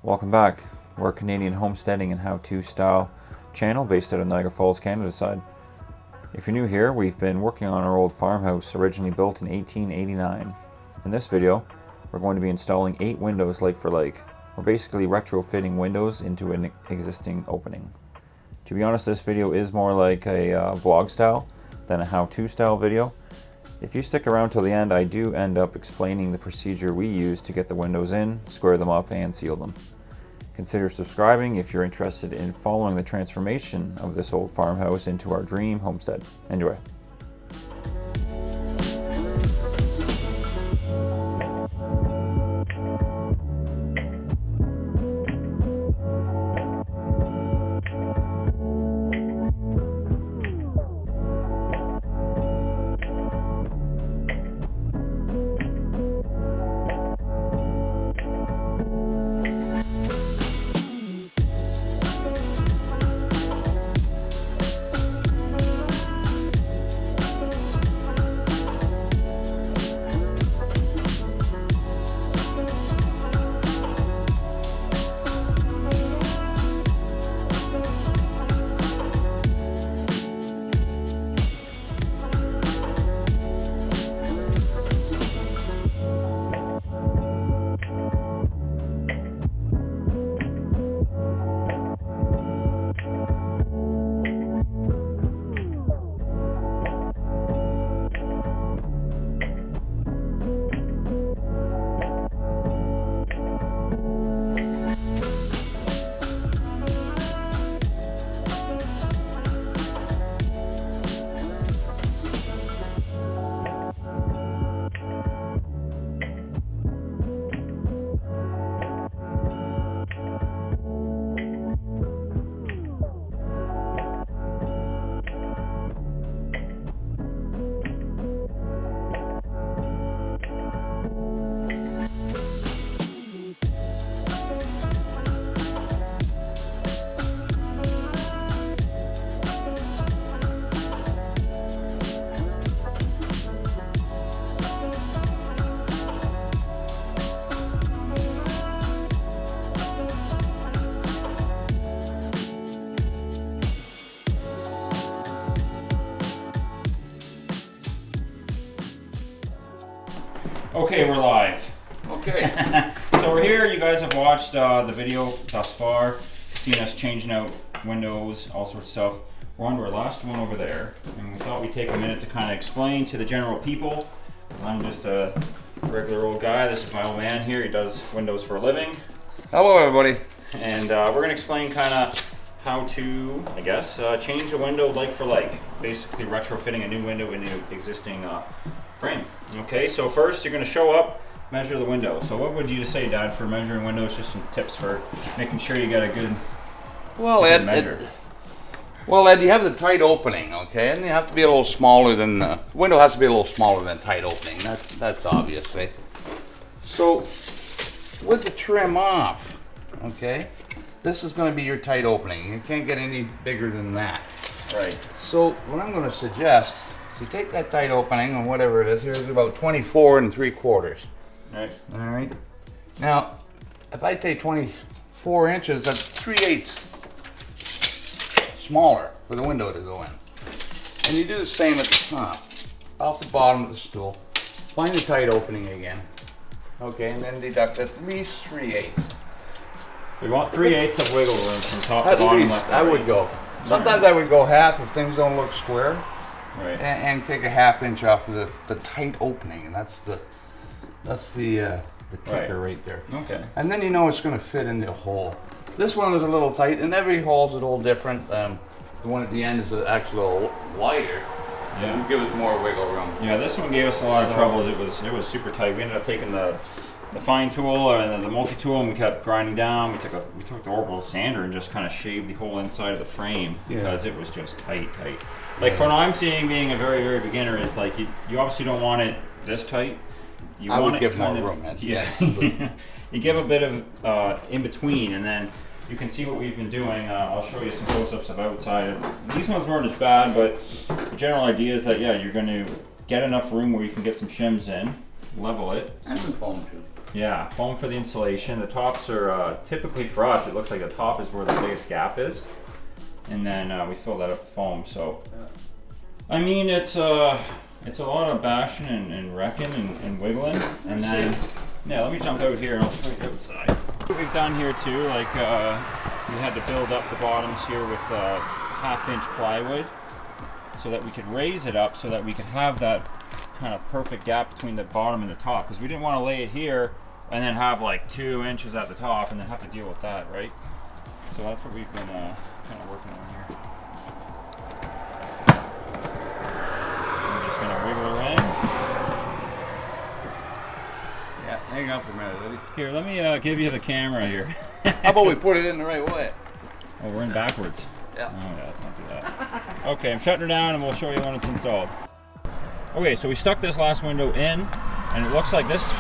Welcome back. We're a Canadian homesteading and how-to style channel based out of Niagara Falls, Canada side. If you're new here, we've been working on our old farmhouse originally built in 1889. In this video, we're going to be installing 8 windows like for like. We're basically retrofitting windows into an existing opening. To be honest, this video is more like a vlog style than a how-to style video. If you stick around till the end, I do end up explaining the procedure we use to get the windows in, square them up, and seal them. Consider subscribing if you're interested in following the transformation of this old farmhouse into our dream homestead. Enjoy. Okay, we're live. Okay. So we're here. You guys have watched the video thus far, seen us changing out windows, all sorts of stuff. We're on to our last one over there, and we thought we'd take a minute to kind of explain to the general people. I'm just a regular old guy. This is my old man here. He does windows for a living. Hello, everybody. And we're going to explain kind of how to, I guess, change a window like for like. Basically retrofitting a new window into existing frame. Okay, so first you're going to show up, measure the window. So what would you say, Dad, for measuring windows? Just some tips for making sure you get a good, Well, measure. Ed, you have the tight opening, okay, and you have to be a little smaller than the window has to be a little smaller than tight opening. That's obviously. So, with the trim off, okay, this is going to be your tight opening. You can't get any bigger than that. Right. So, what I'm going to suggest is you take that tight opening and whatever it is. Here's about 24 3/4. Right. All right. Now, if I take 24 inches, that's 3/8 smaller for the window to go in. And you do the same at the top, off the bottom of the stool. Find the tight opening again. Okay, and then deduct at least 3/8. So we want 3/8 of wiggle room from top to At bottom. least, Left to I right. would go. Sometimes I would go half if things don't look square, Right. and take a ½ inch off of the tight opening, and that's the kicker right there. Okay. And then you know it's going to fit in the hole. This one was a little tight, and every hole's a little different. The one at the end is actually a little wider. Yeah. It gives us more wiggle room. Yeah, this one gave us a lot of troubles. It was super tight. We ended up taking the fine tool and the multi-tool, and we kept grinding down. We took the orbital sander and just kind of shaved the whole inside of the frame because it was just tight. Like from what I'm seeing, being a very, very beginner, is like you obviously don't want it this tight. You I want would it give more kind of, room. yeah. You give a bit of in between, and then you can see what we've been doing. I'll show you some close-ups of outside. These ones weren't as bad, but the general idea is that you're going to get enough room where you can get some shims in. level it. And the foam too. Yeah, foam for the insulation. The tops are typically for us. It looks like the top is where the biggest gap is, and then we fill that up with foam. So, I mean, it's a lot of bashing and wrecking and wiggling, and then yeah. Let me jump out here and I'll show you outside. What we've done here too, like we had to build up the bottoms here with 1/2-inch plywood, so that we could raise it up, so that we could have that kind of perfect gap between the bottom and the top, because we didn't want to lay it here and then have like 2 inches at the top and then have to deal with that, right? So that's what we've been kind of working on here. I'm just gonna wiggle her in. Yeah, hang on for a minute, Liddy. Here, let me give you the camera here. How about we put it in the right way? Oh, we're in backwards. Yeah. Oh yeah, let's not do that. Okay, I'm shutting her down and we'll show you when it's installed. Okay, so we stuck this last window in, and it looks like this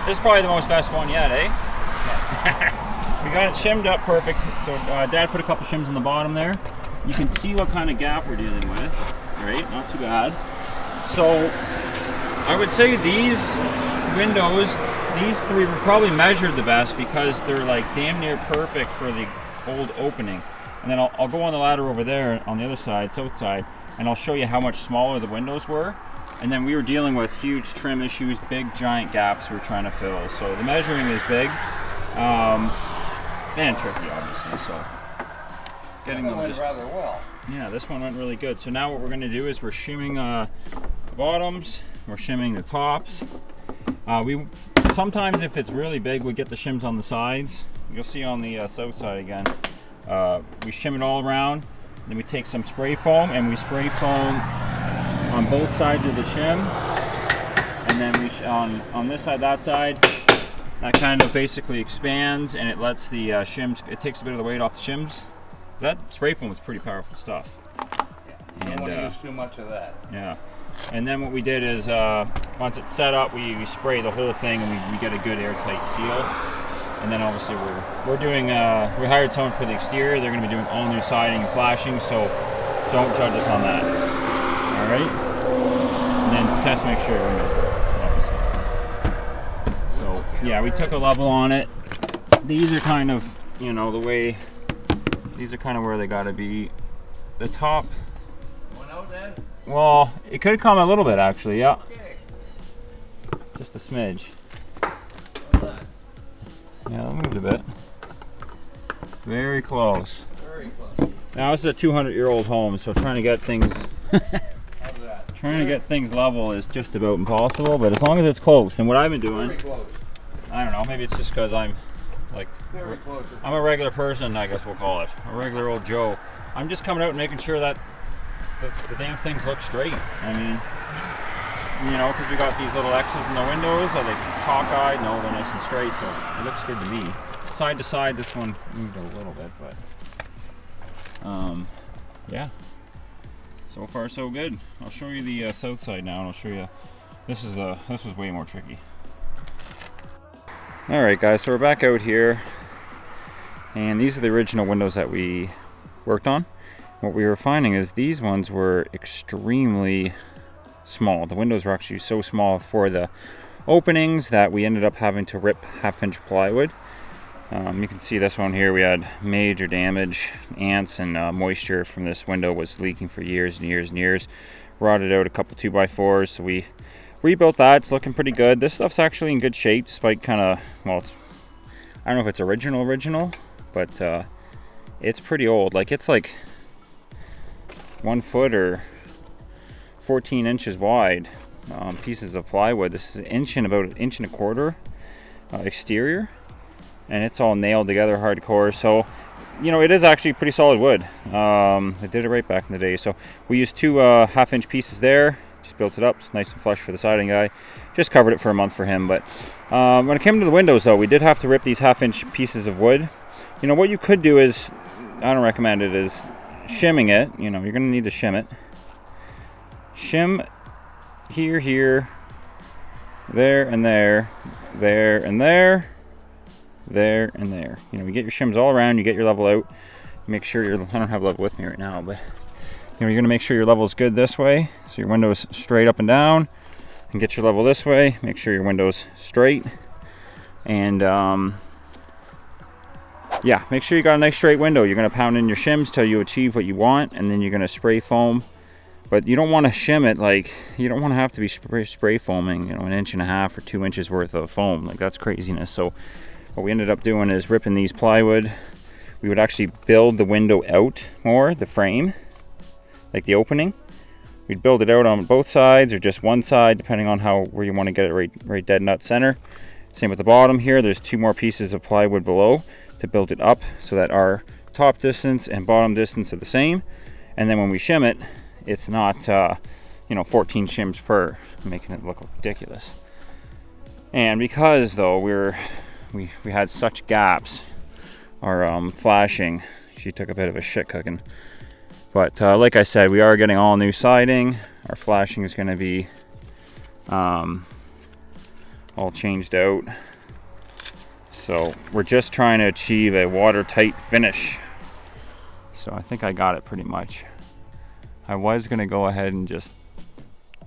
this is probably the most best one yet, eh? Yeah. We got it shimmed up perfect. So Dad put a couple shims in the bottom there. You can see what kind of gap we're dealing with, right? Not too bad. So I would say these windows, these three were probably measured the best because they're like damn near perfect for the old opening. And then I'll go on the ladder over there on the other side, south side, and I'll show you how much smaller the windows were. And then we were dealing with huge trim issues, big giant gaps we were trying to fill. So the measuring is big and tricky, obviously. So getting them went rather well. Yeah, this one went really good. So now what we're going to do is we're shimming the bottoms, we're shimming the tops. We sometimes, if it's really big, we get the shims on the sides. You'll see on the south side again. We shim it all around. Then we take some spray foam and we spray foam on both sides of the shim, and then we on this side, that side, that kind of basically expands and it lets the shims, it takes a bit of the weight off the shims. That spray foam is pretty powerful stuff. Yeah, you don't want to use too much of that. Yeah, and then what we did is once it's set up, we spray the whole thing and we get a good airtight seal. And then obviously we're doing we hired someone for the exterior. They're going to be doing all new siding and flashing, so don't judge us on that. Alright? And then test, make sure your windows work, obviously. So, yeah, we took a level on it. These are kind of, you know, the way, these are kind of where they gotta be. The top, Going out, Dad? well, it could come a little bit actually, yeah. Okay. Just a smidge. What's that? Yeah, that moved a bit. Very close. Very close. Now, this is a 200-year-old home, so trying to get things trying to get things level is just about impossible, but as long as it's close. And what I've been doing, Very close. I don't know, maybe it's just because I'm like, Very close. I'm a regular person, I guess we'll call it. A regular old Joe. I'm just coming out and making sure that the damn things look straight. I mean, you know, because we got these little X's in the windows, are they cockeyed? No, they're nice and straight, so it looks good to me. Side to side, this one moved a little bit, but yeah. So far, so good. I'll show you the south side now, and I'll show you. This was way more tricky. All right, guys. So we're back out here, and these are the original windows that we worked on. What we were finding is these ones were extremely small. The windows were actually so small for the openings that we ended up having to rip 1/2-inch plywood. You can see this one here, we had major damage. Ants and moisture from this window was leaking for years and years and years. Rotted out a couple 2x4s, so we rebuilt that. It's looking pretty good. This stuff's actually in good shape, despite kind of, well, I don't know if it's original, but it's pretty old. Like, it's like 1 foot or 14 inches wide pieces of plywood. This is about an inch and a quarter exterior. And it's all nailed together hardcore, so you know, it is actually pretty solid wood. They did it right back in the day. So we used 2 1/2-inch pieces there, just built it up. It's nice and flush for the siding guy. Just covered it for a month for him. But when it came to the windows, though, we did have to rip these 1/2-inch pieces of wood. You know, what you could do is, I don't recommend it, is shimming it. You know, you're going to need to shim it. Shim here, there and there, there and there, there and there. You know, you get your shims all around, you get your level out. Make sure I don't have level with me right now, but you know, you're gonna make sure your level is good this way, so your window is straight up and down. and get your level this way. Make sure your window's straight, and yeah, make sure you got a nice straight window. You're going to pound in your shims till you achieve what you want, and then you're going to spray foam. But you don't want to shim it, like, you don't want to have to be spray foaming, you know, 1.5 inches or 2 inches worth of foam. Like, that's craziness. So what we ended up doing is ripping these plywood. We would actually build the window out more, the frame, like the opening. We'd build it out on both sides or just one side, depending on where you want to get it right dead nut center. Same with the bottom here. There's 2 more pieces of plywood below to build it up so that our top distance and bottom distance are the same. And then when we shim it, it's not 14 shims per, making it look ridiculous. And because though we had such gaps, our flashing, she took a bit of a shit cooking. But like I said, we are getting all new siding. Our flashing is going to be all changed out. So we're just trying to achieve a watertight finish. So I think I got it pretty much. I was going to go ahead and just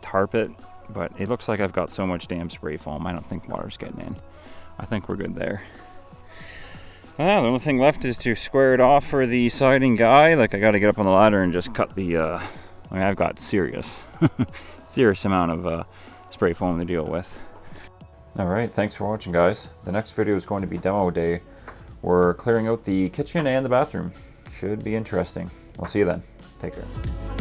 tarp it, but it looks like I've got so much damn spray foam. I don't think water's getting in. I think we're good there. The only thing left is to square it off for the siding guy. Like, I got to get up on the ladder and just cut the, I've got serious amount of spray foam to deal with. Alright, thanks for watching, guys. The next video is going to be demo day. We're clearing out the kitchen and the bathroom. Should be interesting. We'll see you then. Take care.